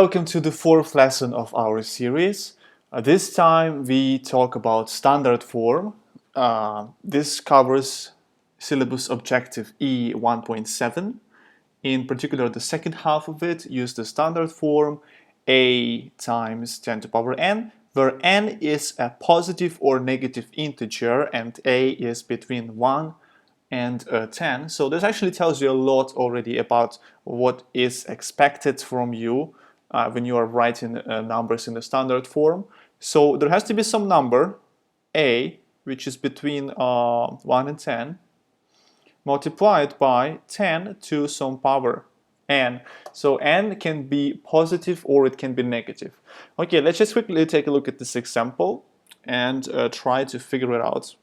Welcome to the fourth lesson of our series. This time we talk about standard form. This covers syllabus objective E 1.7. In particular, the second half of it use the standard form a times 10 to the power n, where n is a positive or negative integer and a is between 1 and 10. So this actually tells you a lot already about what is expected from you when you are writing numbers in the standard form. So there has to be some number, a, which is between 1 and 10, multiplied by 10 to some power n. So n can be positive or it can be negative. Okay, let's just quickly take a look at this example and try to figure it out.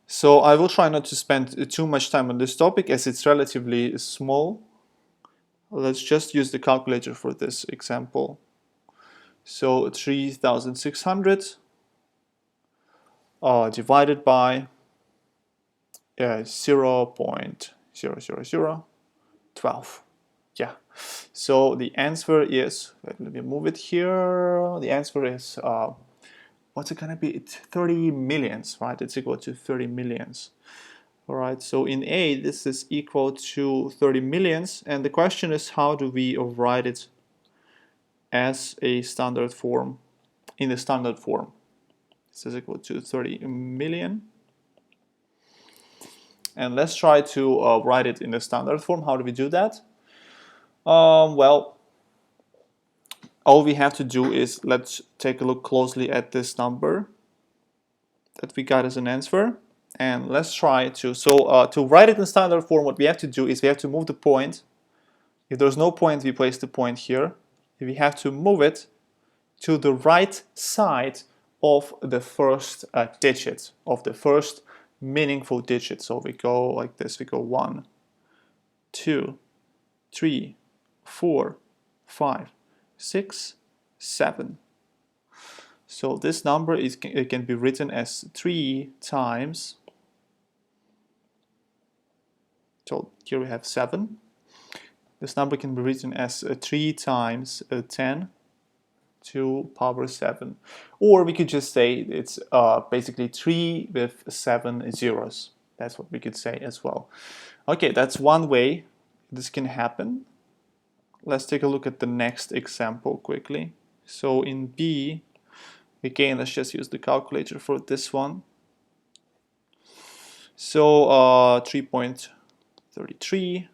So I will try not to spend too much time on this topic as it's relatively small. Let's just use the calculator for this example. So 3,600 divided by 0.00012. Yeah. So the answer is, let me move it here. The answer is, what's it gonna be? It's 30 millions, right? It's equal to 30 millions. All right, so in A, this is equal to 30 millions. And the question is, how do we write it as a standard form, in the standard form? This is equal to 30 million. And let's try to write it in the standard form. How do we do that? Well, all we have to do is, let's take a look closely at this number that we got as an answer. And let's try to, to write it in standard form, what we have to do is we have to move the point. If there's no point, we place the point here. We have to move it to the right side of the first digit, of the first meaningful digit. So we go like this, we go 1, 2, 3, 4, 5, 6, 7. So this number it can be written as 3 times. So here we have 7. This number can be written as 3 times 10 to power 7. Or we could just say it's basically 3 with 7 zeros. That's what we could say as well. Okay, that's one way this can happen. Let's take a look at the next example quickly. So in B, again, let's just use the calculator for this one. So 3.33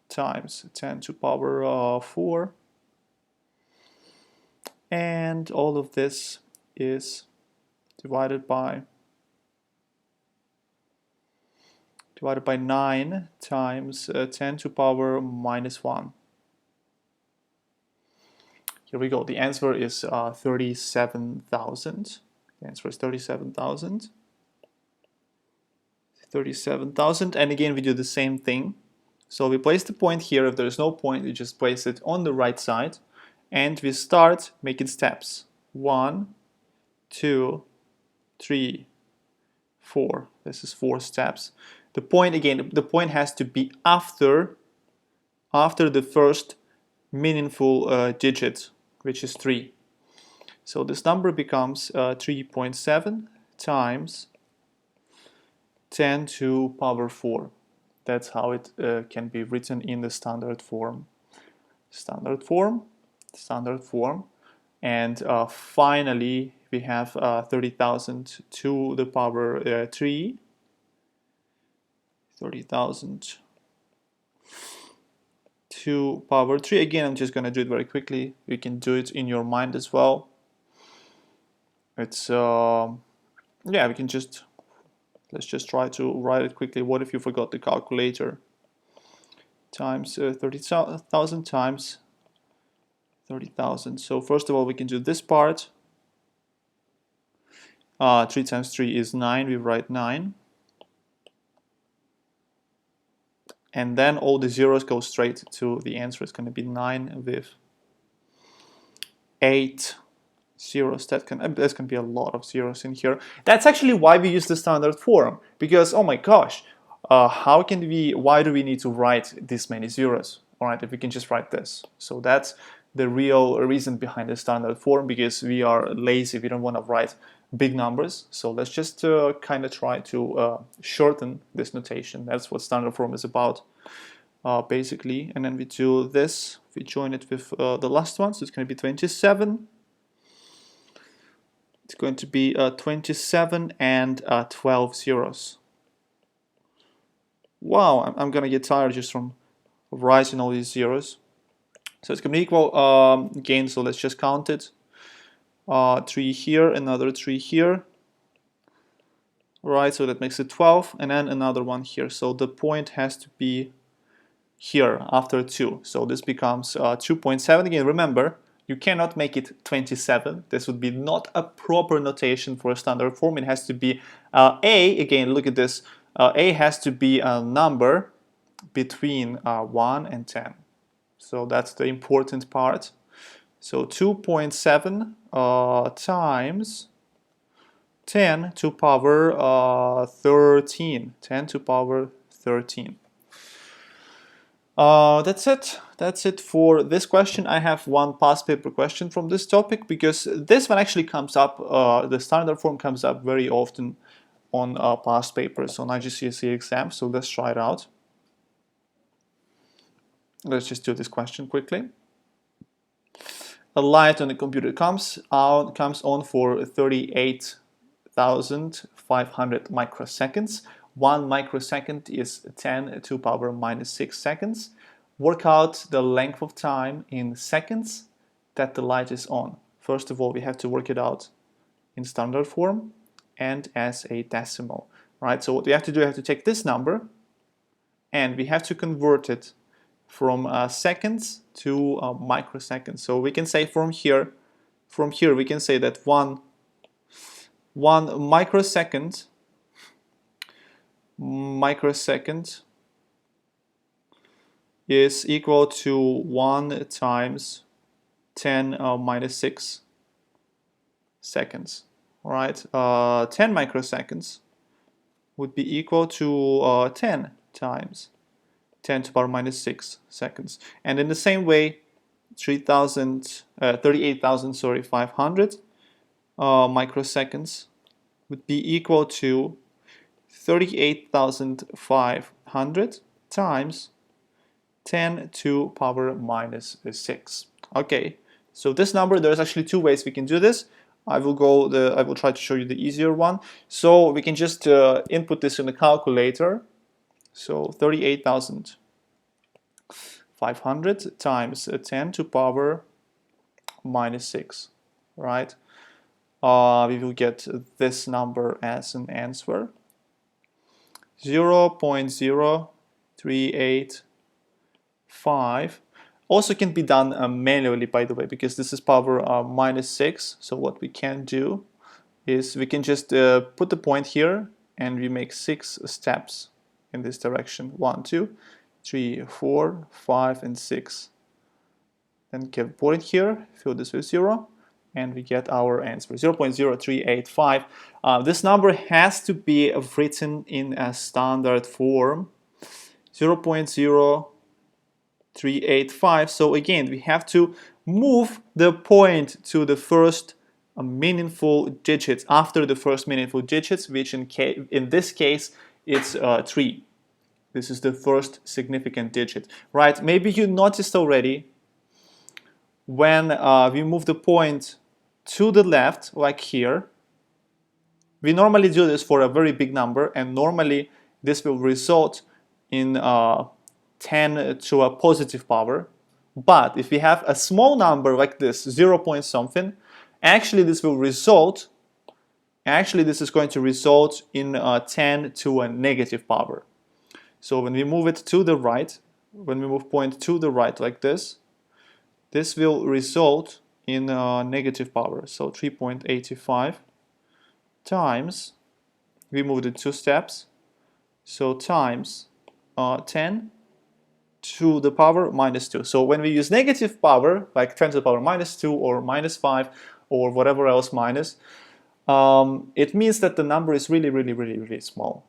times 10 to power 4. And all of this is divided by 9 times 10 to power minus 1. Here we go. The answer is 37,000. The answer is 37,000. 37,000. And again, we do the same thing. So we place the point here. If there is no point, we just place it on the right side. And we start making steps. 1, 2, 3, 4. This is 4 steps. The point, again, the point has to be after the first meaningful digit, which is 3. So this number becomes 3.7 times 10 to power 4. That's how it can be written in the standard form. Standard form. And finally, we have 30,000 to the power 3. 30,000 to power 3. Again, I'm just going to do it very quickly. You can do it in your mind as well. It's, yeah, we can just, let's just try to write it quickly. What if you forgot the calculator? Times 30,000 times 30,000. So first of all, we can do this part. 3 times 3 is 9. We write 9. And then all the zeros go straight to the answer. It's going to be 9 with 8 zeros. That's going to be a lot of zeros in here. That's actually why we use the standard form. Because, oh my gosh, why do we need to write this many zeros? all right, if we can just write this. So that's the real reason behind the standard form, because we are lazy, we don't want to write big numbers. So let's just kind of try to shorten this notation. That's what standard form is about, basically. And then we do this, we join it with the last one, so it's going to be 27. It's going to be 27 and 12 zeros. Wow, I'm going to get tired just from writing all these zeros. So it's going to equal, again, so let's just count it. 3 here, another 3 here. Right, so that makes it 12, and then another one here. So the point has to be here after 2. So this becomes 2.7. Again, remember, you cannot make it 27. This would be not a proper notation for a standard form. It has to be A. Again, look at this. A has to be a number between 1 and 10. So that's the important part. So 2.7 times 10 to power 13. 10 to power 13. That's it. That's it for this question. I have one past paper question from this topic, because this one actually comes up, the standard form comes up very often on past papers on IGCSE exams. So let's try it out. Let's just do this question quickly. A light on the computer comes on for 38,500 microseconds. 1 microsecond is 10 to power minus 6 seconds. Work out the length of time in seconds that the light is on. First of all, we have to work it out in standard form and as a decimal, right? So what we have to do, we have to take this number and we have to convert it from seconds to microseconds. So we can say from here we can say that one microsecond is equal to 1 times 10 minus 6 seconds. All right, 10 microseconds would be equal to 10 times 10 to the power minus 6 seconds. And in the same way, 38,500 microseconds would be equal to 38,500 times 10 to the power minus 6. Okay, so this number, there's actually two ways we can do this. I will try to show you the easier one. So we can just input this in the calculator. So 38,500 times 10 to the power minus 6, right? We will get this number as an answer. 0.0385. Also can be done manually, by the way, because this is power minus 6. So what we can do is we can just put the point here and we make 6 steps in this direction. 1, 2, 3, 4, 5, and 6. Then get a point here, fill this with 0, and we get our answer, 0.0385. This number has to be written in a standard form, 0.0385. So again, we have to move the point to the first meaningful digits, after the first meaningful digits, which in this case, it's 3. This is the first significant digit, right? Maybe you noticed already when we move the point to the left, like here. We normally do this for a very big number, and normally this will result in 10 to a positive power. But if we have a small number like this, 0 point something, actually this will result, this is going to result in 10 to a negative power. So when we move it to the right, when we move point to the right like this will result in negative power. So 3.85 times, we moved it 2 steps, so times 10 to the power minus 2. So when we use negative power, like 10 to the power minus 2 or minus 5 or whatever else minus, it means that the number is really, really, really, really small.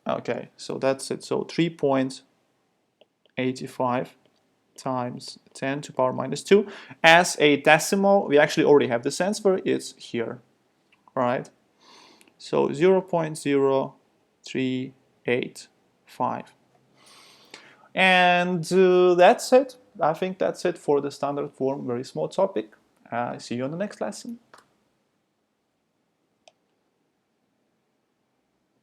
Okay, so that's it. So 3.85 85 times 10 to the power minus 2. As a decimal, we actually already have this answer. It's here, right? So 0.0385. And that's it. I think that's it for the standard form, very small topic. See you on the next lesson.